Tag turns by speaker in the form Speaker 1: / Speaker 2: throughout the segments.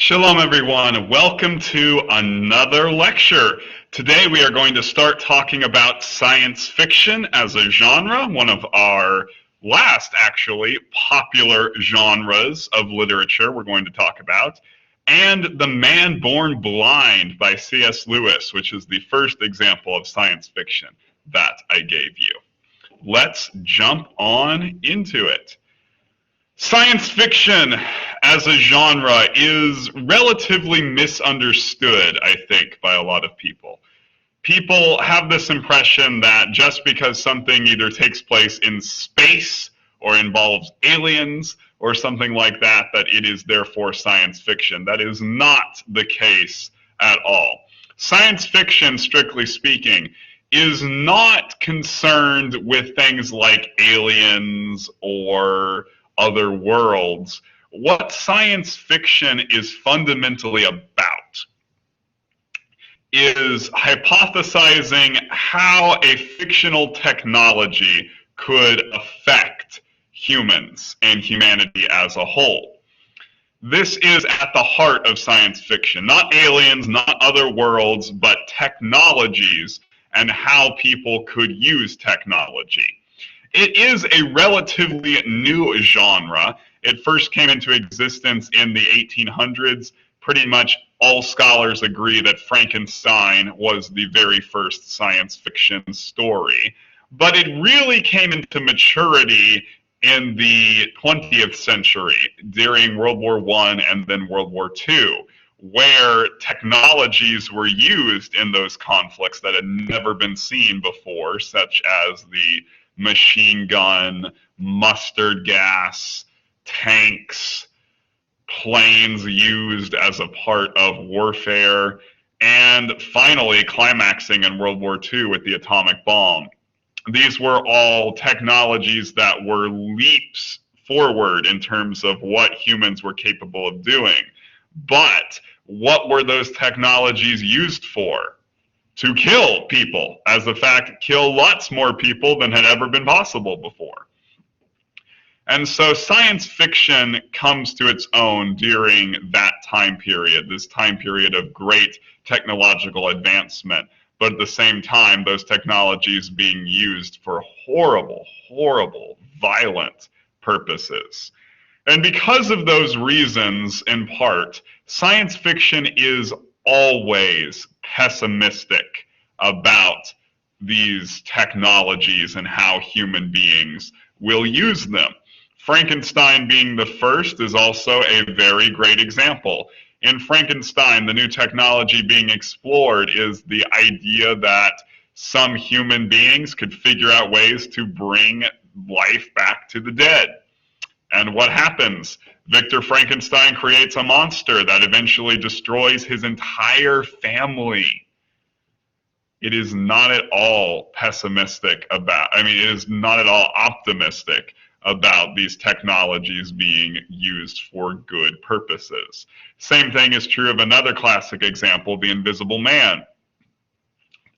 Speaker 1: Shalom, everyone. Welcome to another lecture. Today we are going to start talking about science fiction as a genre, one of our last, actually, popular genres of literature we're going to talk about, and The Man Born Blind by C.S. Lewis, which is the first example of science fiction that I gave you. Let's jump on into it. Science fiction as a genre is relatively misunderstood, I think, by a lot of people. People have this impression that just because something either takes place in space or involves aliens or something like that, that it is therefore science fiction. That is not the case at all. Science fiction, strictly speaking, is not concerned with things like aliens or other worlds. What science fiction is fundamentally about is hypothesizing how a fictional technology could affect humans and humanity as a whole. This is at the heart of science fiction. Not aliens, not other worlds, but technologies and how people could use technology. It is a relatively new genre. It first came into existence in the 1800s. Pretty much all scholars agree that Frankenstein was the very first science fiction story. But it really came into maturity in the 20th century during World War I and then World War II, where technologies were used in those conflicts that had never been seen before, such as the machine gun, mustard gas, tanks, planes used as a part of warfare, and finally climaxing in World War II with the atomic bomb. These were all technologies that were leaps forward in terms of what humans were capable of doing. But what were those technologies used for? To kill people, as a fact, kill lots more people than had ever been possible before. And so science fiction comes to its own during that time period, this time period of great technological advancement, but at the same time, those technologies being used for horrible, horrible, violent purposes. And because of those reasons, in part, science fiction is always pessimistic about these technologies and how human beings will use them. Frankenstein being the first is also a very great example. In Frankenstein, the new technology being explored is the idea that some human beings could figure out ways to bring life back to the dead. And what happens? Victor Frankenstein creates a monster that eventually destroys his entire family. It is not at all pessimistic about, it is not at all optimistic about these technologies being used for good purposes. Same thing is true of another classic example, The Invisible Man.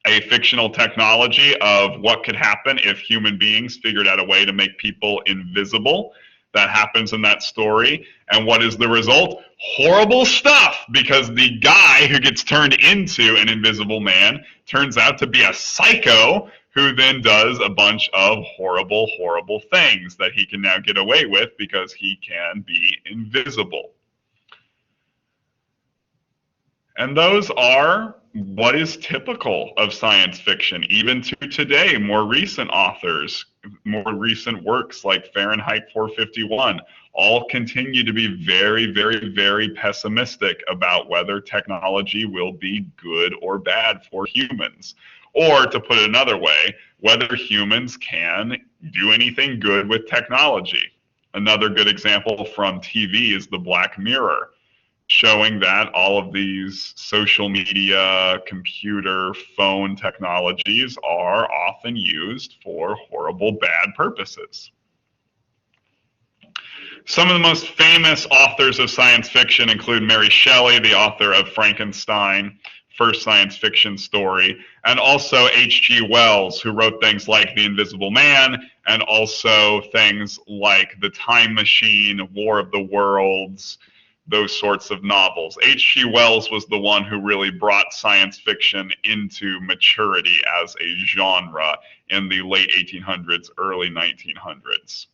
Speaker 1: A fictional technology of what could happen if human beings figured out a way to make people invisible. That happens in that story. And what is the result? Horrible stuff, because the guy who gets turned into an invisible man turns out to be a psycho who then does a bunch of horrible, horrible things that he can now get away with because he can be invisible. And those are what is typical of science fiction, even to today. More recent authors, more recent works like Fahrenheit 451, all continue to be very, very, very pessimistic about whether technology will be good or bad for humans. Or, to put it another way, whether humans can do anything good with technology. Another good example from TV is The Black Mirror, showing that all of these social media, computer, phone technologies are often used for horrible, bad purposes. Some of the most famous authors of science fiction include Mary Shelley, the author of Frankenstein, first science fiction story, and also H.G. Wells, who wrote things like The Invisible Man, and also things like The Time Machine, War of the Worlds, those sorts of novels. H.G. Wells was the one who really brought science fiction into maturity as a genre in the late 1800s, early 1900s.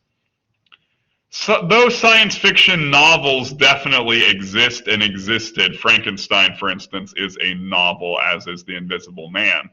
Speaker 1: So, those science fiction novels definitely exist and existed. Frankenstein, for instance, is a novel, as is The Invisible Man.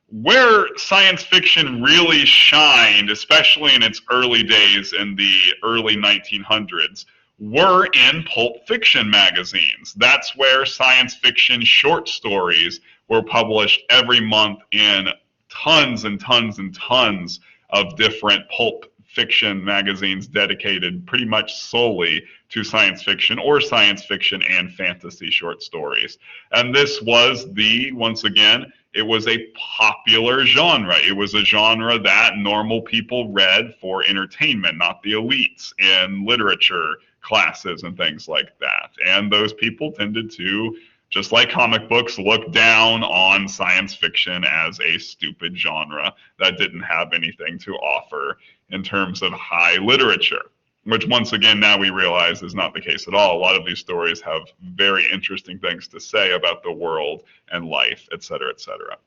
Speaker 1: Where science fiction really shined, especially in its early days in the early 1900s, were in pulp fiction magazines. That's where science fiction short stories were published every month in tons and tons and tons of different pulp fiction magazines dedicated pretty much solely to science fiction or science fiction and fantasy short stories. And this was once again, it was a popular genre. It was a genre that normal people read for entertainment, not the elites in literature classes and things like that. And those people tended to, just like comic books, look down on science fiction as a stupid genre that didn't have anything to offer in terms of high literature, which once again now we realize is not the case at all. A lot of these stories have very interesting things to say about the world and life, etc., etc.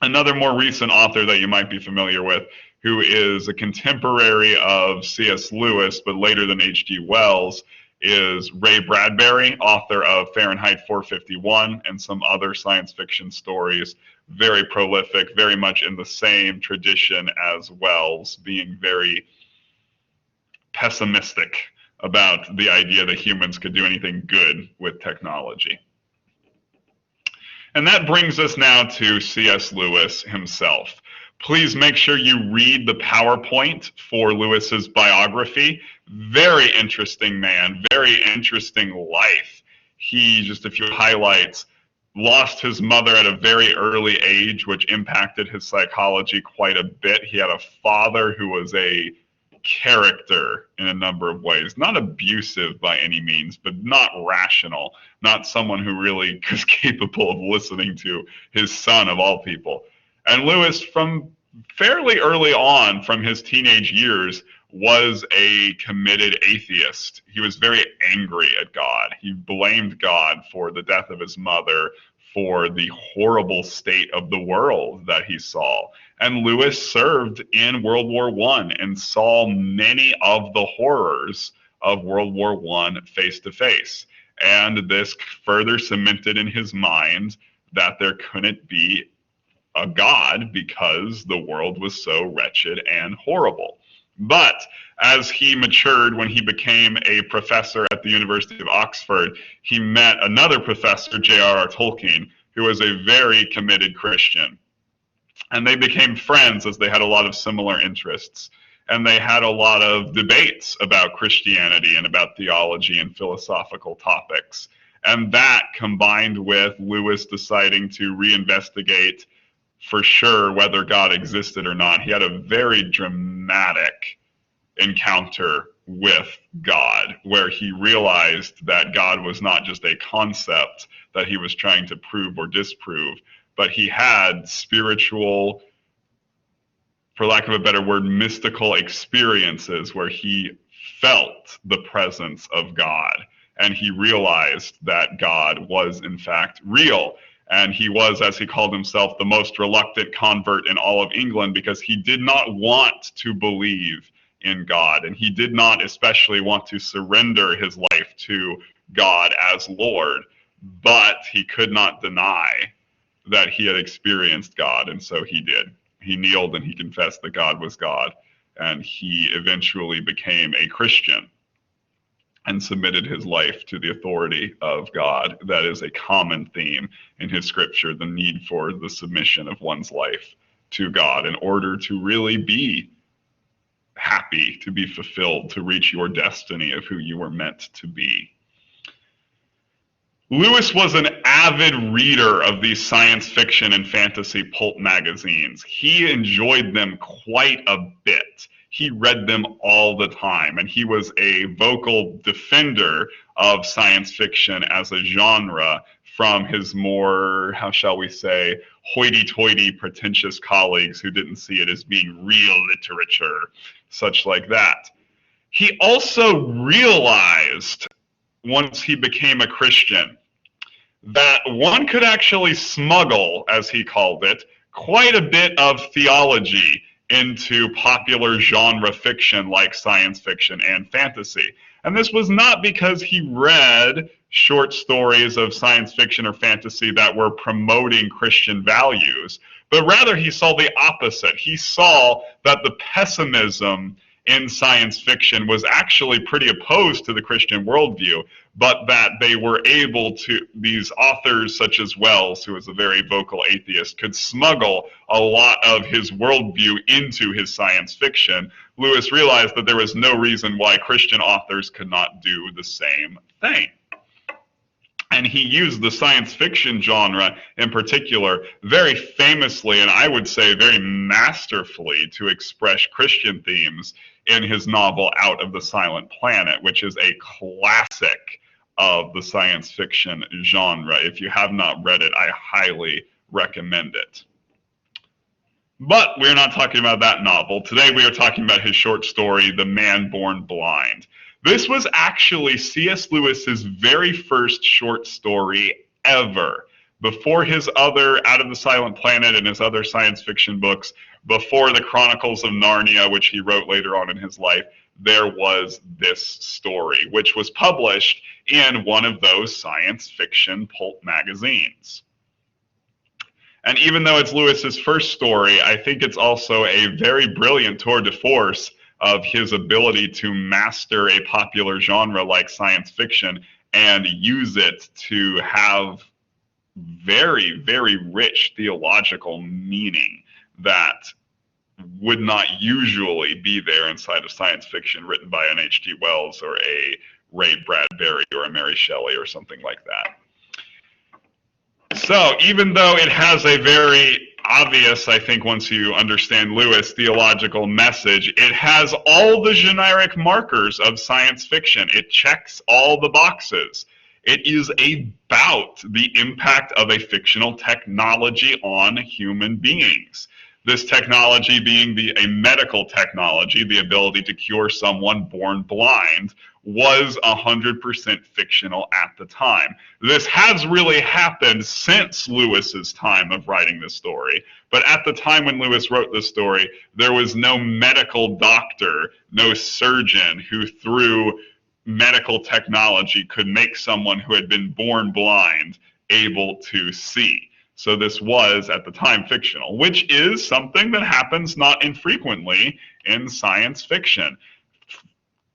Speaker 1: Another more recent author that you might be familiar with, who is a contemporary of C.S. Lewis, but later than H.G. Wells, is Ray Bradbury, author of Fahrenheit 451 and some other science fiction stories. Very prolific, very much in the same tradition as Wells, being very pessimistic about the idea that humans could do anything good with technology. And that brings us now to C.S. Lewis himself. Please make sure you read the PowerPoint for Lewis's biography. Very interesting man, very interesting life. He, just a few highlights, lost his mother at a very early age, which impacted his psychology quite a bit. He had a father who was a character in a number of ways, not abusive by any means, but not rational, not someone who really was capable of listening to his son of all people. And Lewis, from fairly early on, from his teenage years, was a committed atheist. He was very angry at God. He blamed God for the death of his mother, for the horrible state of the world that he saw. And Lewis served in World War I and saw many of the horrors of World War I face to face. And this further cemented in his mind that there couldn't be a God because the world was so wretched and horrible. But as he matured, when he became a professor at the University of Oxford, he met another professor, J.R.R. Tolkien, who was a very committed Christian. And they became friends as they had a lot of similar interests. And they had a lot of debates about Christianity and about theology and philosophical topics. And that, combined with Lewis deciding to reinvestigate for sure whether God existed or not, he had a very dramatic encounter with God, where he realized that God was not just a concept that he was trying to prove or disprove, but he had spiritual, for lack of a better word, mystical experiences where he felt the presence of God. And he realized that God was, in fact, real. And he was, as he called himself, the most reluctant convert in all of England, because he did not want to believe in God. And he did not especially want to surrender his life to God as Lord. But he could not deny that he had experienced God. And so he did. He kneeled and he confessed that God was God. And he eventually became a Christian and submitted his life to the authority of God. That is a common theme in his scripture, the need for the submission of one's life to God in order to really be happy, to be fulfilled, to reach your destiny of who you were meant to be. Lewis was an avid reader of these science fiction and fantasy pulp magazines. He enjoyed them quite a bit. He read them all the time, and he was a vocal defender of science fiction as a genre from his more, how shall we say, hoity-toity, pretentious colleagues who didn't see it as being real literature, such like that. He also realized once he became a Christian, that one could actually smuggle, as he called it, quite a bit of theology into popular genre fiction like science fiction and fantasy. And this was not because he read short stories of science fiction or fantasy that were promoting Christian values, but rather he saw the opposite. He saw that the pessimism in science fiction was actually pretty opposed to the Christian worldview, but that they were able to, these authors such as Wells, who was a very vocal atheist, could smuggle a lot of his worldview into his science fiction. Lewis realized that there was no reason why Christian authors could not do the same thing. And he used the science fiction genre in particular very famously, and I would say very masterfully, to express Christian themes in his novel Out of the Silent Planet, which is a classic of the science fiction genre. If you have not read it, I highly recommend it. But we're not talking about that novel. Today we are talking about his short story, The Man Born Blind. This was actually C.S. Lewis's very first short story ever. Before his other Out of the Silent Planet and his other science fiction books, before the Chronicles of Narnia, which he wrote later on in his life, there was this story, which was published in one of those science fiction pulp magazines. And even though it's Lewis's first story, I think it's also a very brilliant tour de force of his ability to master a popular genre like science fiction and use it to have very, very rich theological meaning that would not usually be there inside of science fiction written by an H.G. Wells or a Ray Bradbury or a Mary Shelley or something like that. So even though it has a very obvious, I think once you understand Lewis, theological message, it has all the generic markers of science fiction. It checks all the boxes. It is about the impact of a fictional technology on human beings. This technology being a medical technology, the ability to cure someone born blind, was 100% fictional at the time. This has really happened since Lewis's time of writing this story, but at the time when Lewis wrote this story, there was no medical doctor, no surgeon who through medical technology could make someone who had been born blind able to see. So this was, at the time, fictional, which is something that happens not infrequently in science fiction.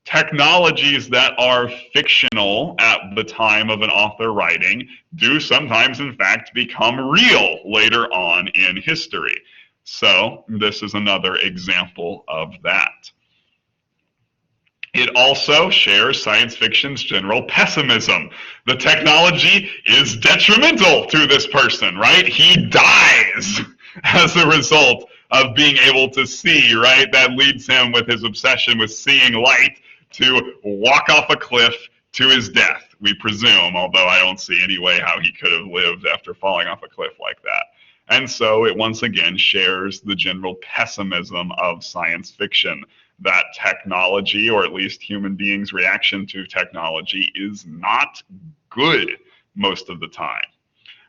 Speaker 1: Technologies that are fictional at the time of an author writing do sometimes, in fact, become real later on in history. So this is another example of that. It also shares science fiction's general pessimism. The technology is detrimental to this person, right? He dies as a result of being able to see, right? That leads him with his obsession with seeing light to walk off a cliff to his death, we presume, although I don't see any way how he could have lived after falling off a cliff like that. And so it once again shares the general pessimism of science fiction, that technology, or at least human beings' reaction to technology, is not good most of the time.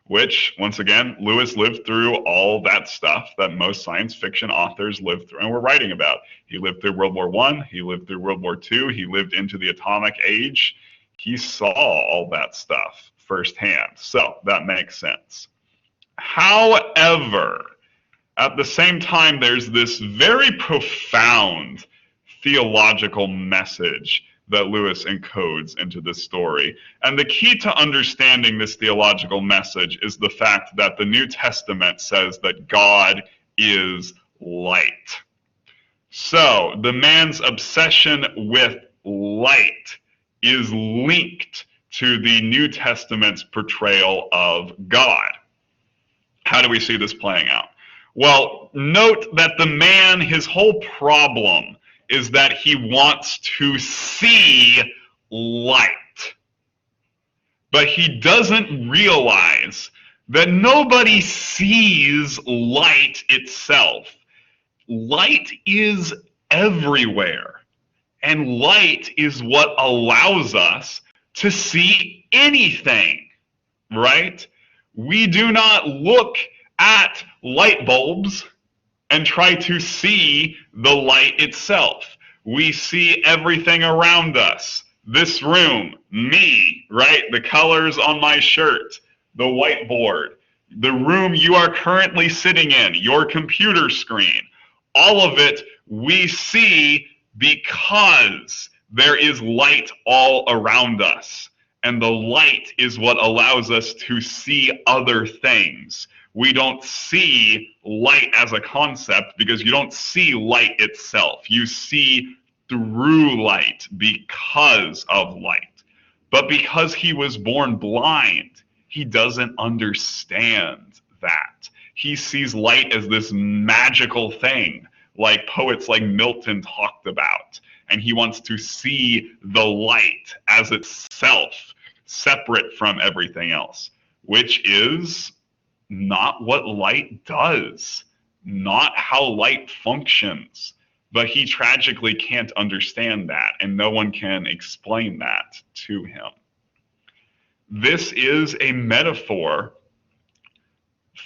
Speaker 1: Which, once again, Lewis lived through all that stuff that most science fiction authors lived through and were writing about. He lived through World War I, he lived through World War II, he lived into the atomic age. He saw all that stuff firsthand, so that makes sense. However, at the same time, there's this very profound theological message that Lewis encodes into this story. And the key to understanding this theological message is the fact that the New Testament says that God is light. So the man's obsession with light is linked to the New Testament's portrayal of God. How do we see this playing out? Well, note that the man, his whole problem is that he wants to see light. But he doesn't realize that nobody sees light itself. Light is everywhere. And light is what allows us to see anything, right? We do not look at light bulbs and try to see the light itself. We see everything around us. This room, me, right? The colors on my shirt, the whiteboard, the room you are currently sitting in, your computer screen. All of it we see because there is light all around us. And the light is what allows us to see other things. We don't see light as a concept because you don't see light itself. You see through light because of light. But because he was born blind, he doesn't understand that. He sees light as this magical thing, like poets like Milton talked about. And he wants to see the light as itself, separate from everything else, which is not what light does, not how light functions. But he tragically can't understand that, and no one can explain that to him. This is a metaphor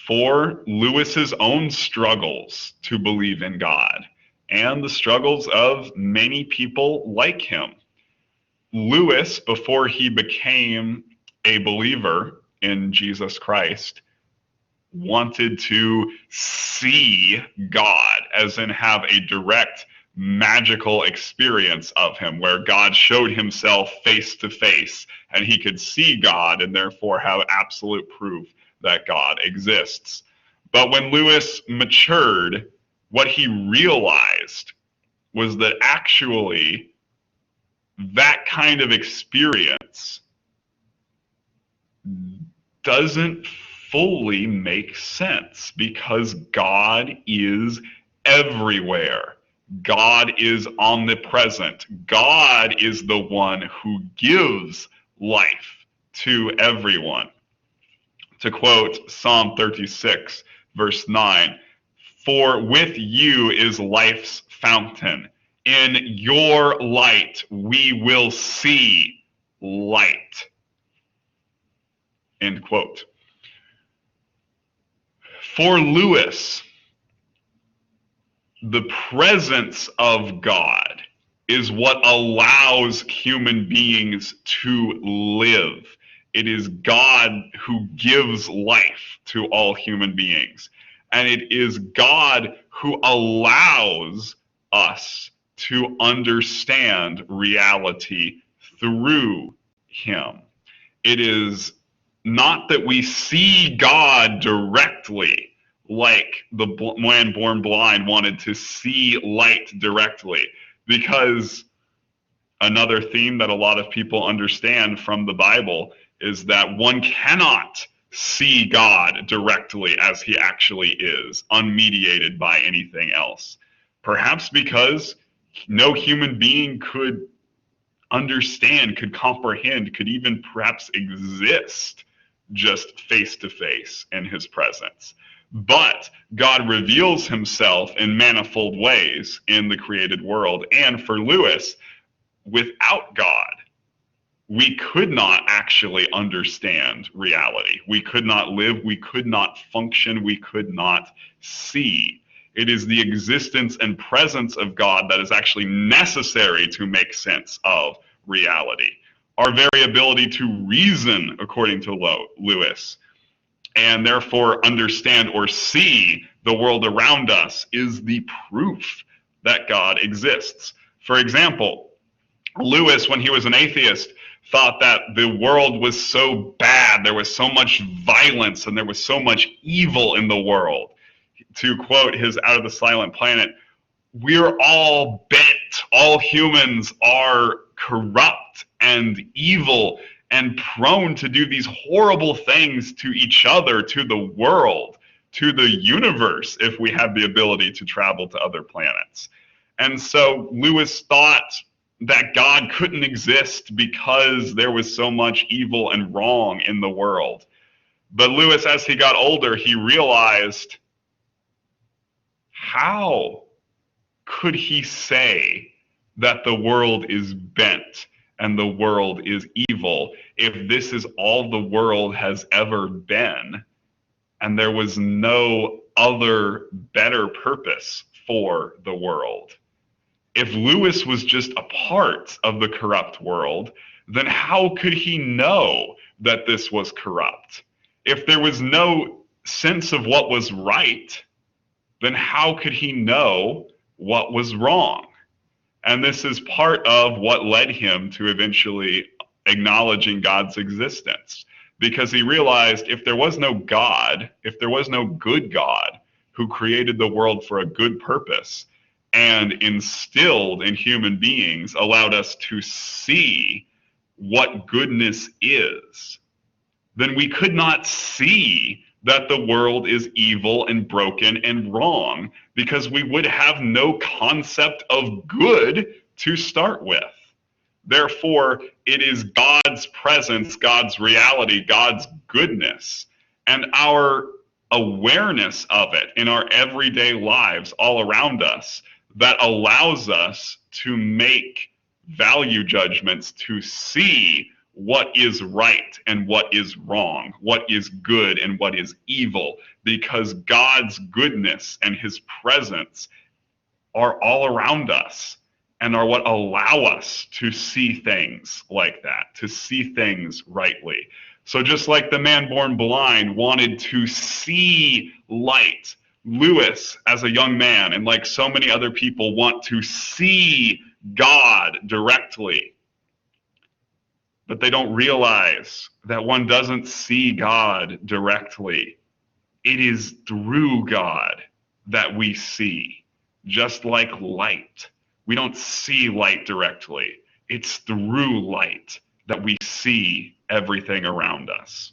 Speaker 1: for Lewis's own struggles to believe in God and the struggles of many people like him. Lewis, before he became a believer in Jesus Christ, wanted to see God, as in have a direct magical experience of him, where God showed himself face to face and he could see God and therefore have absolute proof that God exists. But when Lewis matured, what he realized was that actually that kind of experience doesn't fully make sense, because God is everywhere. God is omnipresent. God is the one who gives life to everyone. To quote Psalm 36, verse 9, "For with you is life's fountain. In your light we will see light." End quote. For Lewis, the presence of God is what allows human beings to live. It is God who gives life to all human beings. And it is God who allows us to understand reality through him. It is not that we see God directly, like the man born blind wanted to see light directly, because another theme that a lot of people understand from the Bible is that one cannot see God directly as he actually is, unmediated by anything else. Perhaps because no human being could understand, could comprehend, could even perhaps exist just face to face in his presence. But God reveals himself in manifold ways in the created world. And for Lewis, without God, we could not actually understand reality. We could not live, we could not function, we could not see. It is the existence and presence of God that is actually necessary to make sense of reality. Our very ability to reason, according to Lewis, and therefore understand or see the world around us, is the proof that God exists. For example, Lewis, when he was an atheist, thought that the world was so bad, there was so much violence, and there was so much evil in the world. To quote his Out of the Silent Planet, "We're all bent, all humans are corrupt and evil and prone to do these horrible things to each other, to the world, to the universe, if we have the ability to travel to other planets." And so Lewis thought that God couldn't exist because there was so much evil and wrong in the world. But Lewis, as he got older, he realized, how could he say that the world is bent and the world is evil, if this is all the world has ever been, and there was no other better purpose for the world? If Lewis was just a part of the corrupt world, then how could he know that this was corrupt? If there was no sense of what was right, then how could he know what was wrong? And this is part of what led him to eventually acknowledging God's existence. Because he realized if there was no God, if there was no good God who created the world for a good purpose and instilled in human beings, allowed us to see what goodness is, then we could not see that the world is evil and broken and wrong, because we would have no concept of good to start with. Therefore, it is God's presence, God's reality, God's goodness, and our awareness of it in our everyday lives all around us that allows us to make value judgments, to see what is right and what is wrong, what is good and what is evil, because God's goodness and his presence are all around us and are what allow us to see things like that, to see things rightly. So just like the man born blind wanted to see light, Lewis, as a young man, and like so many other people, want to see God directly. But they don't realize that one doesn't see God directly. It is through God that we see, just like light. We don't see light directly. It's through light that we see everything around us.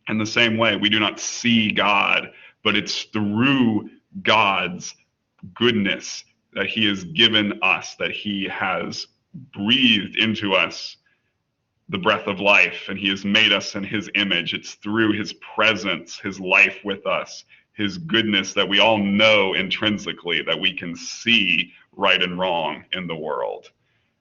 Speaker 1: In the same way, we do not see God, but it's through God's goodness that he has given us, that he has breathed into us the breath of life, and he has made us in his image. It's through his presence, his life with us, his goodness that we all know intrinsically that we can see right and wrong in the world.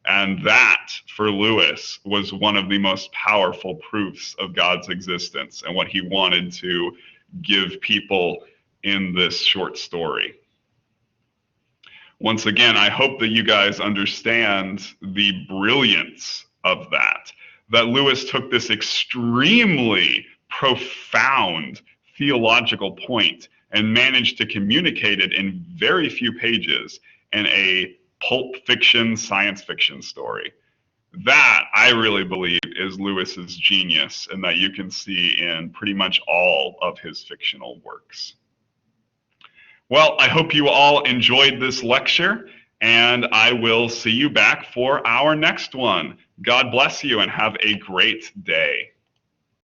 Speaker 1: And that, for Lewis, was one of the most powerful proofs of God's existence and what he wanted to give people in this short story. Once again, I hope that you guys understand the brilliance of that Lewis took this extremely profound theological point and managed to communicate it in very few pages in a pulp fiction, science fiction story. That, I really believe, is Lewis's genius, and that you can see in pretty much all of his fictional works. Well, I hope you all enjoyed this lecture, and I will see you back for our next one. God bless you and have a great day.